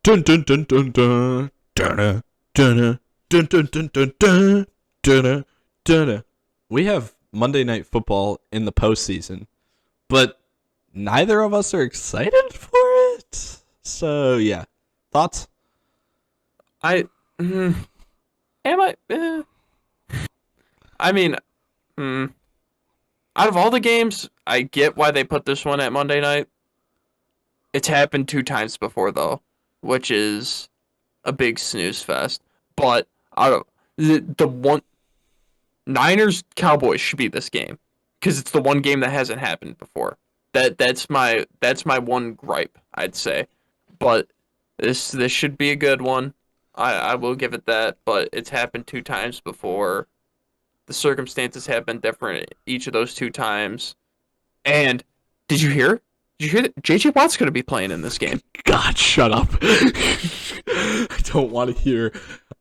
Dun dun dun dun dun. Dun dun dun dun dun dun dun dun dun. We have Monday Night Football in the postseason, but neither of us are excited for it. So yeah, thoughts? I am I. I mean, mm, out of all the games, I get why they put this one at Monday night. It's happened two times before though, which is a big snooze fest. But out of the one Niners Cowboys should be this game because it's the one game that hasn't happened before. That's my one gripe, I'd say. But this should be a good one. I will give it that, but it's happened two times before. The circumstances have been different each of those two times. And did you hear? Did you hear that JJ Watt's going to be playing in this game? God, shut up. I don't want to hear.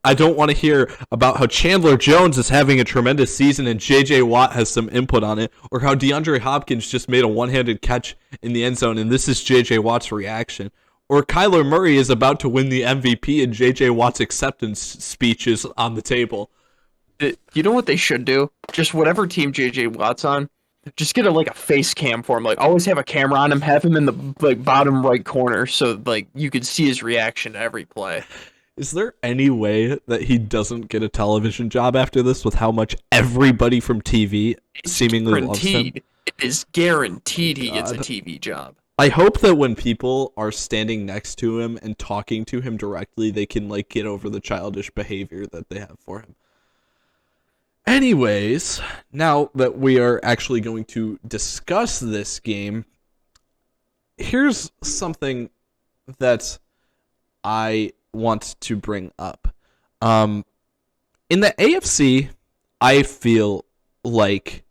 I don't want to hear about how Chandler Jones is having a tremendous season and JJ Watt has some input on it, or how DeAndre Hopkins just made a one-handed catch in the end zone and this is JJ Watt's reaction. Or Kyler Murray is about to win the MVP and JJ Watt's acceptance speech is on the table. You know what they should do? Just whatever team JJ Watt's on, just get a face cam for him. Like always have a camera on him, have him in the bottom right corner so you could see his reaction to every play. Is there any way that he doesn't get a television job after this with how much everybody from TV seemingly loves him? It is guaranteed he gets a TV job. I hope that when people are standing next to him and talking to him directly, they can get over the childish behavior that they have for him. Anyways, now that we are actually going to discuss this game, here's something that I want to bring up. In the AFC, I feel like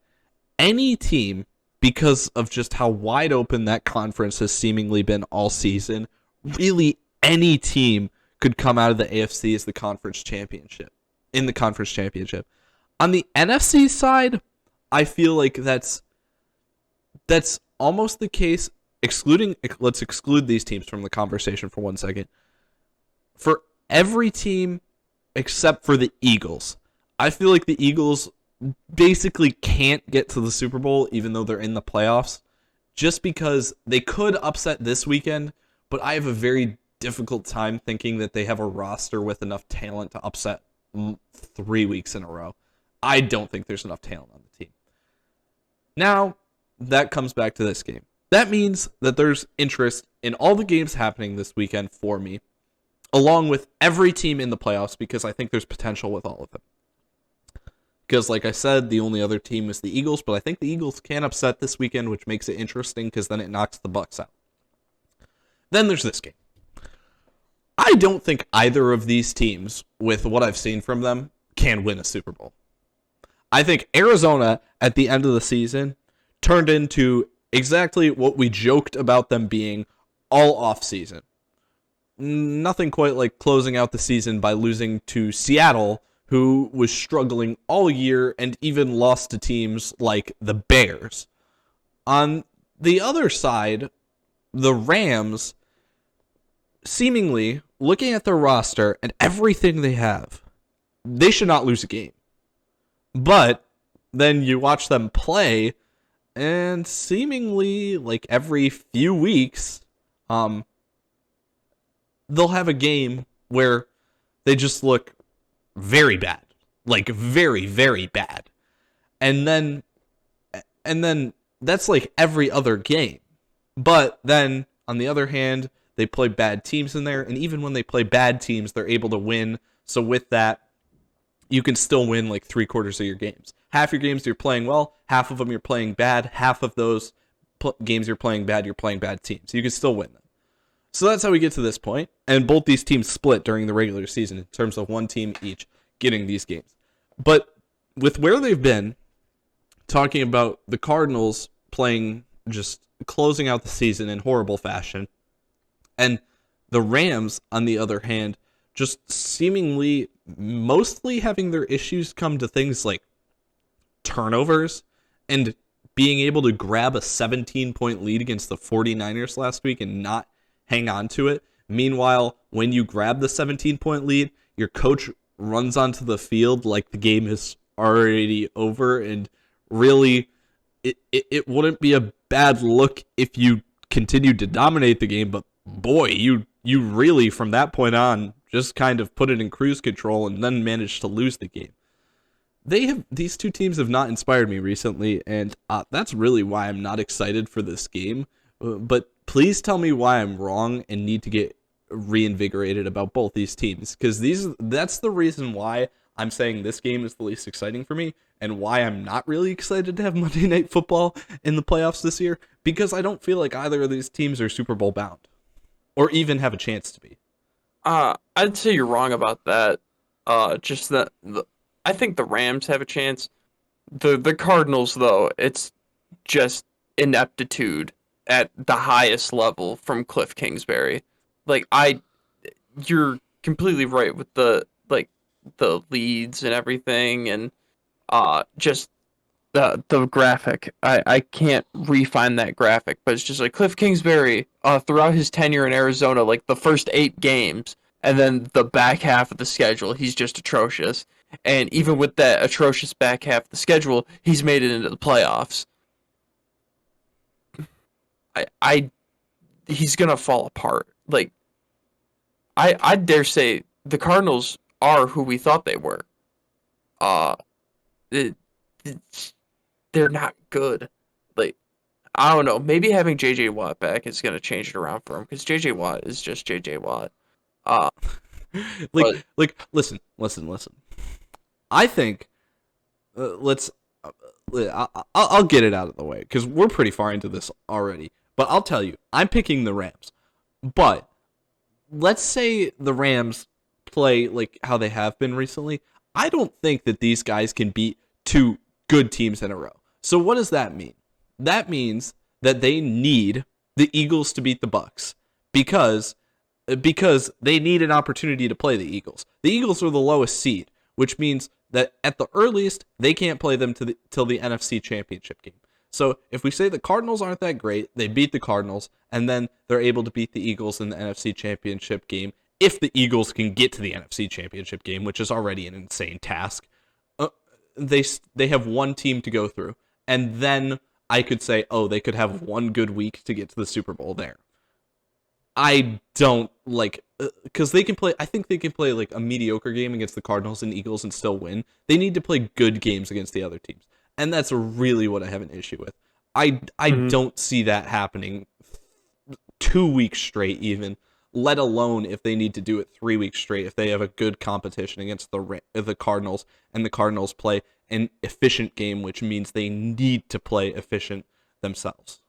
any team, because of just how wide open that conference has seemingly been all season, really any team could come out of the AFC as the conference championship. In the conference championship. On the NFC side, I feel like that's almost the case. Let's exclude these teams from the conversation for 1 second. For every team except for the Eagles, I feel like the Eagles basically can't get to the Super Bowl even though they're in the playoffs, just because they could upset this weekend, but I have a very difficult time thinking that they have a roster with enough talent to upset 3 weeks in a row. I don't think there's enough talent on the team. Now, that comes back to this game. That means that there's interest in all the games happening this weekend for me, along with every team in the playoffs, because I think there's potential with all of them. Because, like I said, the only other team is the Eagles, but I think the Eagles can upset this weekend, which makes it interesting, because then it knocks the Bucs out. Then there's this game. I don't think either of these teams, with what I've seen from them, can win a Super Bowl. I think Arizona, at the end of the season, turned into exactly what we joked about them being all off-season. Nothing quite like closing out the season by losing to Seattle, who was struggling all year and even lost to teams like the Bears. On the other side, the Rams, seemingly, looking at their roster and everything they have, they should not lose a game. But then you watch them play, and seemingly, every few weeks, they'll have a game where they just look very bad. Very, very bad. And then that's every other game. But then, on the other hand, they play bad teams in there, and even when they play bad teams, they're able to win. So with that, you can still win 3/4 of your games. Half your games you're playing well, half of them you're playing bad, half of those games you're playing bad teams. You can still win them. So that's how we get to this point, and both these teams split during the regular season in terms of one team each getting these games. But with where they've been, talking about the Cardinals playing, just closing out the season in horrible fashion, and the Rams, on the other hand, just seemingly mostly having their issues come to things like turnovers and being able to grab a 17-point lead against the 49ers last week and not hang on to it Meanwhile, when you grab the 17-point lead, your coach runs onto the field like the game is already over, and really, it wouldn't be a bad look if you continued to dominate the game, but boy, you really, from that point on, just kind of put it in cruise control and then managed to lose the game. These two teams have not inspired me recently, and that's really why I'm not excited for this game. But please tell me why I'm wrong and need to get reinvigorated about both these teams, because that's the reason why I'm saying this game is the least exciting for me, and why I'm not really excited to have Monday Night Football in the playoffs this year, because I don't feel like either of these teams are Super Bowl bound, or even have a chance to be. I'd say you're wrong about that. Just that I think the Rams have a chance. The Cardinals, though, it's just ineptitude at the highest level from Cliff Kingsbury. Like you're completely right with the leads and everything, and just the graphic. I can't refine that graphic, but it's just like Cliff Kingsbury throughout his tenure in Arizona, like the first 8 games, and then the back half of the schedule, he's just atrocious. And even with that atrocious back half of the schedule, he's made it into the playoffs. I he's gonna fall apart. Like I dare say the Cardinals are who we thought they were. Uh, it, they're not good. Like I don't know. Maybe having J.J. Watt back is gonna change it around for him, because J.J. Watt is just J.J. Watt. Uh, but Listen. I think I'll get it out of the way, because we're pretty far into this already. But I'll tell you, I'm picking the Rams. But let's say the Rams play like how they have been recently. I don't think that these guys can beat two good teams in a row. So what does that mean? That means that they need the Eagles to beat the Bucks, because they need an opportunity to play the Eagles. The Eagles are the lowest seed, which means that at the earliest they can't play them till the NFC Championship game. So if we say the Cardinals aren't that great, they beat the Cardinals, and then they're able to beat the Eagles in the NFC Championship game. If the Eagles can get to the NFC Championship game, which is already an insane task, they have one team to go through, and then I could say, oh, they could have one good week to get to the Super Bowl there. I don't like, because they can play. I think they can play like a mediocre game against the Cardinals and Eagles and still win. They need to play good games against the other teams, and that's really what I have an issue with. I don't see that happening 2 weeks straight, even, let alone if they need to do it 3 weeks straight. If they have a good competition against the Cardinals, and the Cardinals play an efficient game, which means they need to play efficient themselves.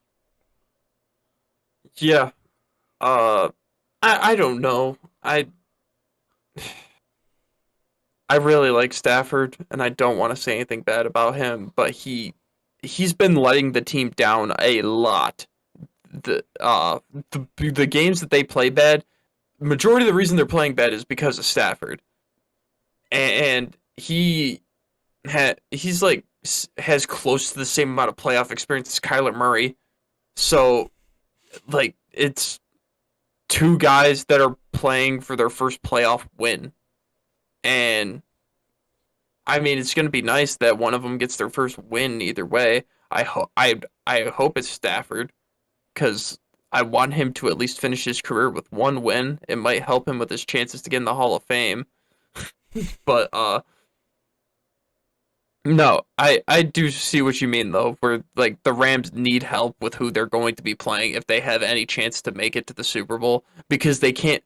yeah. I don't know. I really like Stafford, and I don't want to say anything bad about him, but he's been letting the team down a lot. The games that they play bad, majority of the reason they're playing bad is because of Stafford, and he's like has close to the same amount of playoff experience as Kyler Murray, so like it's two guys that are playing for their first playoff win. And I mean, it's going to be nice that one of them gets their first win either way. I hope it's Stafford, because I want him to at least finish his career with one win. It might help him with his chances to get in the Hall of Fame. But no, I do see what you mean, though, where like the Rams need help with who they're going to be playing if they have any chance to make it to the Super Bowl, because they can't.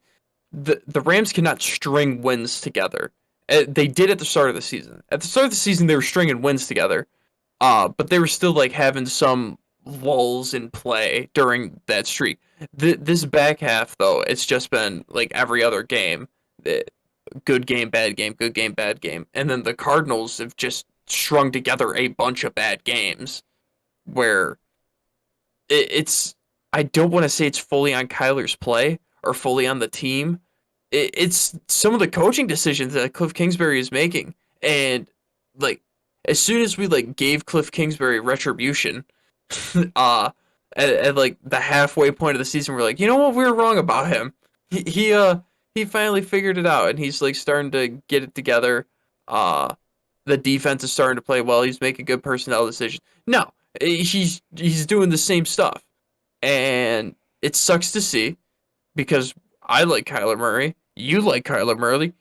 The Rams cannot string wins together. They did at the start of the season. At the start of the season, they were stringing wins together, but they were still like having some lulls in play during that streak. This back half, though, it's just been like every other game. Good game, bad game, good game, bad game. And then the Cardinals have just strung together a bunch of bad games where it's, I don't want to say it's fully on Kyler's play or fully on the team. It's some of the coaching decisions that Cliff Kingsbury is making. And like, as soon as we like gave Cliff Kingsbury retribution, at like the halfway point of the season, we're like, you know what, we were wrong about him. he finally figured it out, and he's like starting to get it together. Uh, the defense is starting to play well. He's making good personnel decisions. No, he's doing the same stuff, and it sucks to see because I like Kyler Murray. You like Kyler Murray.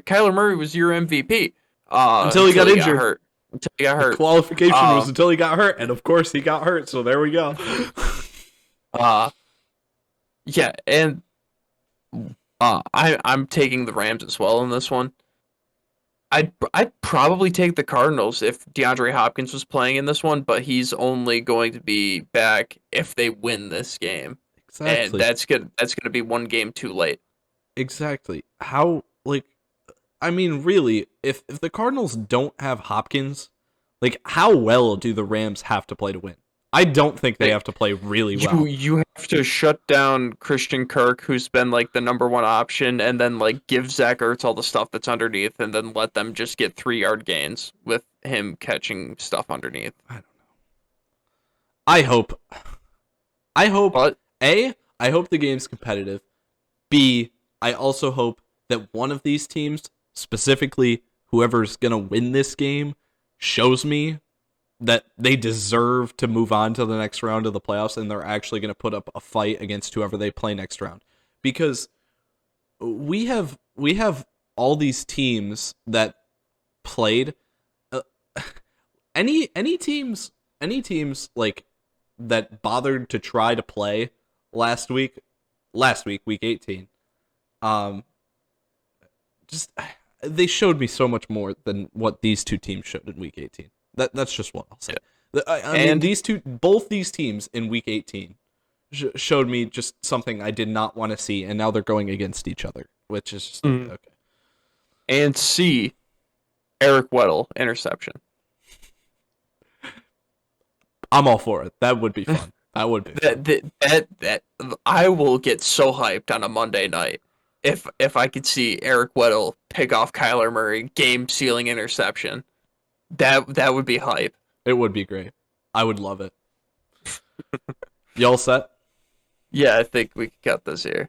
Kyler Murray was your MVP. Until he Until got he got injured. hurt. Until he got The hurt. qualification was until he got hurt, and of course he got hurt, so there we go. Uh, yeah, and I'm taking the Rams as well in this one. I'd probably take the Cardinals if DeAndre Hopkins was playing in this one, but he's only going to be back if they win this game, and Exactly. that's gonna be one game too late. Exactly. How, like, I mean, really, if the Cardinals don't have Hopkins, like, how well do the Rams have to play to win? I don't think they have to play really well. You have to shut down Christian Kirk, who's been like the number one option, and then like give Zach Ertz all the stuff that's underneath, and then let them just get 3 yard gains with him catching stuff underneath. I don't know. I hope. But A, I hope the game's competitive. B, I also hope that one of these teams, specifically whoever's going to win this game, shows me that they deserve to move on to the next round of the playoffs and they're actually going to put up a fight against whoever they play next round. Because we have all these teams that played any teams like that bothered to try to play last week week 18, just they showed me so much more than what these two teams showed in week 18. That's just what I'll say. I mean, both these teams in week 18 showed me just something I did not want to see, and now they're going against each other, which is just okay. And C, Eric Weddle interception. I'm all for it. That would be fun. That would be that I will get so hyped on a Monday night if I could see Eric Weddle pick off Kyler Murray game sealing interception. That would be hype. It would be great. I would love it. Y'all set? Yeah, I think we could cut this here.